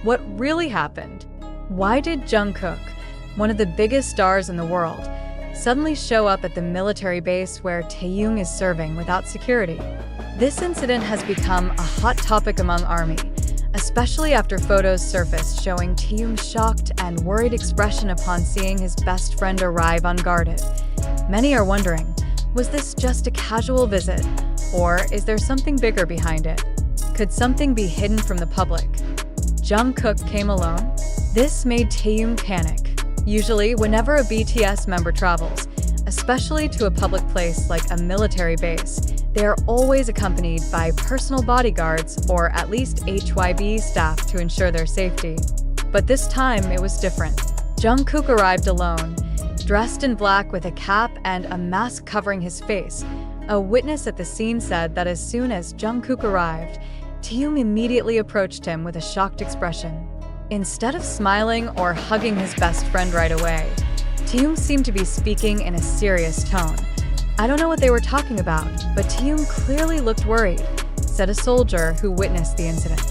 What really happened? Why did Jungkook, one of the biggest stars in the world, suddenly show up at the military base where Taehyung is serving without security? This incident has become a hot topic among ARMY, especially after photos surfaced showing Taehyung's shocked and worried expression upon seeing his best friend arrive unguarded. Many are wondering, was this just a casual visit, or is there something bigger behind it? Could something be hidden from the public? Jungkook came alone? This made Taehyung panic. Usually, whenever a BTS member travels, especially to a public place like a military base, they are always accompanied by personal bodyguards or at least HYB staff to ensure their safety. But this time, it was different. Jungkook arrived alone, dressed in black with a cap and a mask covering his face. A witness at the scene said that as soon as Jungkook arrived, Taehyung immediately approached him with a shocked expression. Instead of smiling or hugging his best friend right away, Taehyung seemed to be speaking in a serious tone. "I don't know what they were talking about, but Taehyung clearly looked worried," said a soldier who witnessed the incident.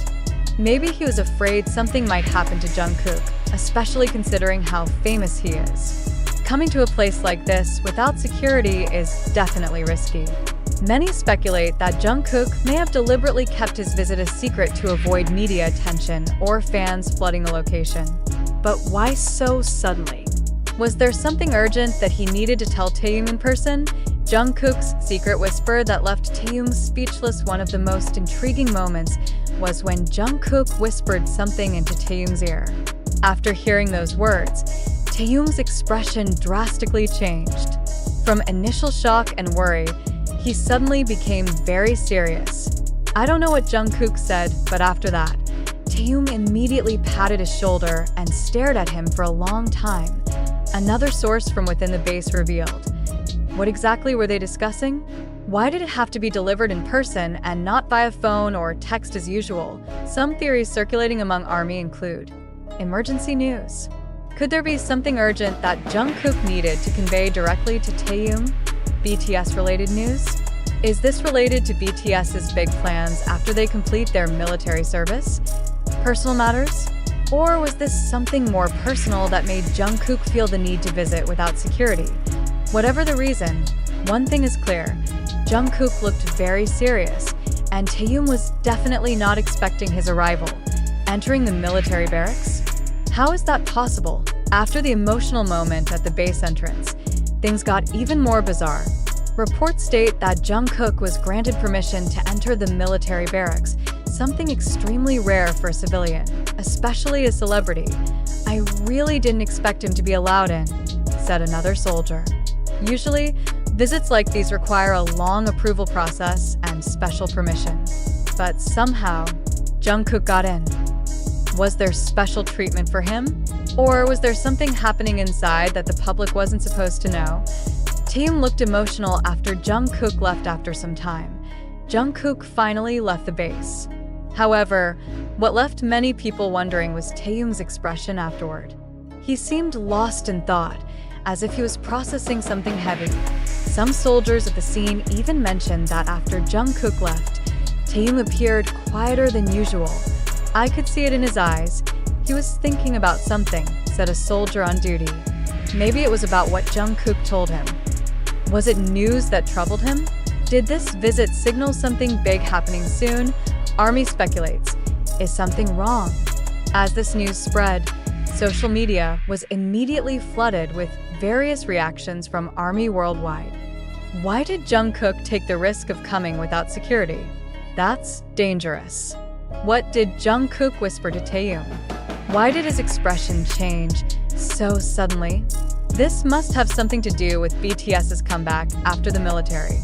Maybe he was afraid something might happen to Jungkook, especially considering how famous he is. Coming to a place like this without security is definitely risky. Many speculate that Jungkook may have deliberately kept his visit a secret to avoid media attention or fans flooding the location. But why so suddenly? Was there something urgent that he needed to tell Taehyung in person? Jungkook's secret whisper that left Taehyung speechless. One of the most intriguing moments was when Jungkook whispered something into Taehyung's ear. After hearing those words, Taehyung's expression drastically changed. From initial shock and worry, he suddenly became very serious. I don't know what Jungkook said, but after that, Taehyung immediately patted his shoulder and stared at him for a long time. Another source from within the base revealed. What exactly were they discussing? Why did it have to be delivered in person and not via phone or text as usual? Some theories circulating among ARMY include emergency news. Could there be something urgent that Jungkook needed to convey directly to Taehyung? BTS-related news? Is this related to BTS's big plans after they complete their military service? Personal matters? Or was this something more personal that made Jungkook feel the need to visit without security? Whatever the reason, one thing is clear. Jungkook looked very serious, and Taehyung was definitely not expecting his arrival. Entering the military barracks? How is that possible? After the emotional moment at the base entrance, things got even more bizarre. Reports state that Jungkook was granted permission to enter the military barracks, something extremely rare for a civilian, especially a celebrity. "I really didn't expect him to be allowed in," said another soldier. Usually, visits like these require a long approval process and special permission. But somehow, Jungkook got in. Was there special treatment for him? Or was there something happening inside that the public wasn't supposed to know? Taehyung looked emotional after Jungkook left after some time. Jungkook finally left the base. However, what left many people wondering was Taehyung's expression afterward. He seemed lost in thought, as if he was processing something heavy. Some soldiers at the scene even mentioned that after Jungkook left, Taehyung appeared quieter than usual. "I could see it in his eyes. He was thinking about something," said a soldier on duty. Maybe it was about what Jungkook told him. Was it news that troubled him? Did this visit signal something big happening soon? ARMY speculates. Is something wrong? As this news spread, social media was immediately flooded with various reactions from ARMY worldwide. Why did Jungkook take the risk of coming without security? That's dangerous. What did Jungkook whisper to Taehyung? Why did his expression change so suddenly? This must have something to do with BTS's comeback after the military.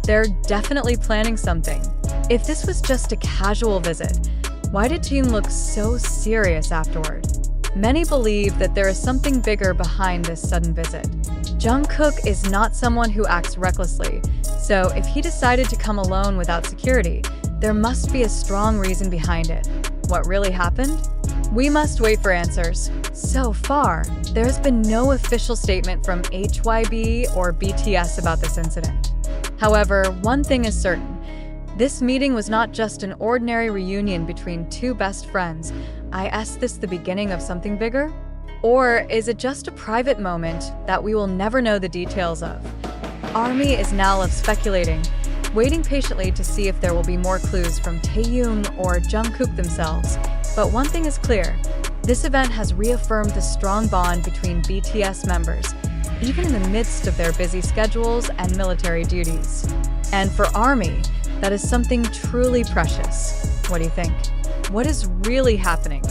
They're definitely planning something. If this was just a casual visit, why did Taehyung look so serious afterward? Many believe that there is something bigger behind this sudden visit. Jungkook is not someone who acts recklessly, so if he decided to come alone without security, there must be a strong reason behind it. What really happened? We must wait for answers. So far, there has been no official statement from HYB or BTS about this incident. However, one thing is certain. This meeting was not just an ordinary reunion between two best friends. Is this the beginning of something bigger? Or is it just a private moment that we will never know the details of? ARMY is now left speculating, waiting patiently to see if there will be more clues from Taehyung or Jungkook themselves. But one thing is clear, this event has reaffirmed the strong bond between BTS members, even in the midst of their busy schedules and military duties. And for ARMY, that is something truly precious. What do you think? What is really happening?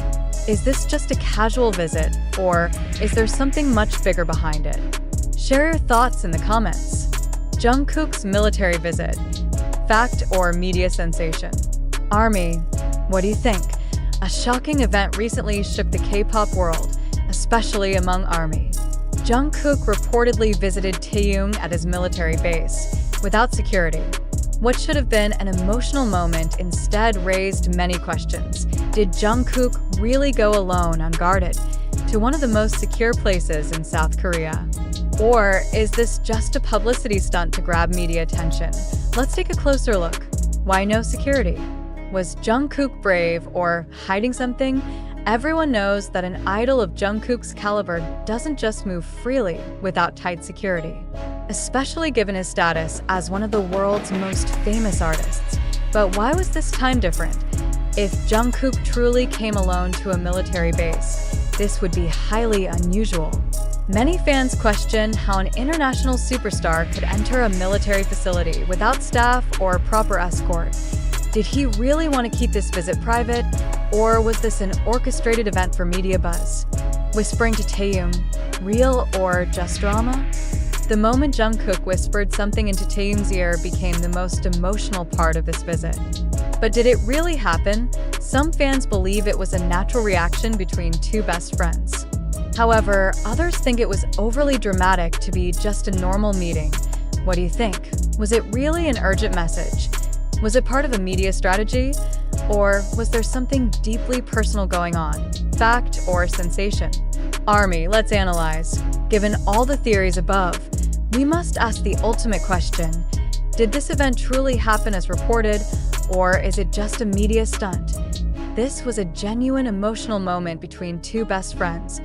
Is this just a casual visit, or is there something much bigger behind it? Share your thoughts in the comments. Jungkook's military visit. Fact or media sensation? ARMY, what do you think? A shocking event recently shook the K-pop world, especially among ARMY. Jungkook reportedly visited Taehyung at his military base, without security. What should have been an emotional moment instead raised many questions. Did Jungkook really go alone, unguarded, to one of the most secure places in South Korea? Or is this just a publicity stunt to grab media attention? Let's take a closer look. Why no security? Was Jungkook brave or hiding something? Everyone knows that an idol of Jungkook's caliber doesn't just move freely without tight security, especially given his status as one of the world's most famous artists. But why was this time different? If Jungkook truly came alone to a military base, this would be highly unusual. Many fans question how an international superstar could enter a military facility without staff or proper escort. Did he really want to keep this visit private, or was this an orchestrated event for media buzz? Whispering to Taehyung, real or just drama? The moment Jungkook whispered something into Taehyung's ear became the most emotional part of this visit. But did it really happen? Some fans believe it was a natural reaction between two best friends. However, others think it was overly dramatic to be just a normal meeting. What do you think? Was it really an urgent message? Was it part of a media strategy? Or was there something deeply personal going on? Fact or sensation? ARMY, let's analyze. Given all the theories above, we must ask the ultimate question. Did this event truly happen as reported, or is it just a media stunt? This was a genuine emotional moment between two best friends.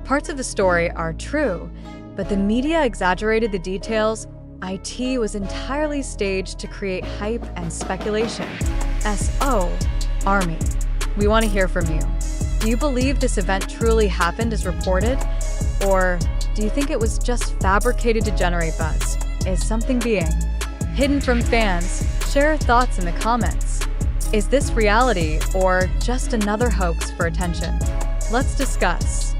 Parts of the story are true, but the media exaggerated the details. IT was entirely staged to create hype and speculation. SO, ARMY, we want to hear from you. Do you believe this event truly happened as reported? Or do you think it was just fabricated to generate buzz? Is something being hidden from fans? Share your thoughts in the comments. Is this reality or just another hoax for attention? Let's discuss.